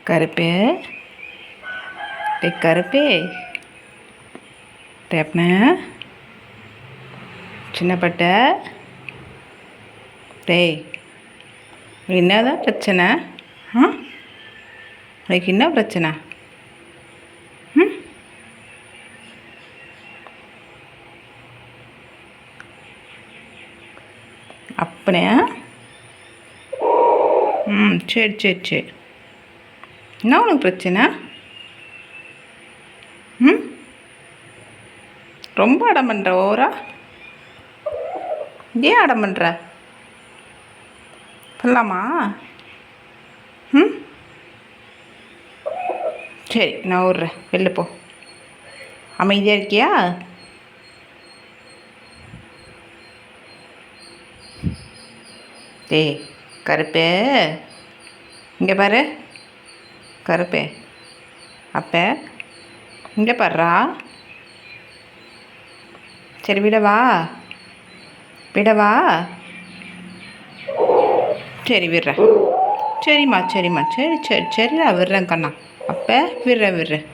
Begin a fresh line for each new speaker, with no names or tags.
கருப்பு டேய் கருப்பே டேப்ன சின்னப்பட்ட டேய் என்னதான் பிரச்சனை? உனக்கு என்ன பிரச்சனை? அப்படியா? சரி சரி சரி. என்ன உனக்கு பிரச்சனை? ரொம்ப அடம் பண்ணுற ஓவரா? ஏன் அடம் பண்ணுற? சொல்லலாமா? சரி நான் விட்றேன், வெளில போ. அமைதியாக இருக்கியா? டேய் கருப்பு, இங்கே பாரு கருப்பு. அப்போ இங்கே பாருறா. சரி விடவா? விடவா? சரி விடுறேன். சரிம்மா சரிம்மா, சரி சரி சரி நான் விடுறேன் கண்ணா. அப்போ விடுறேன்.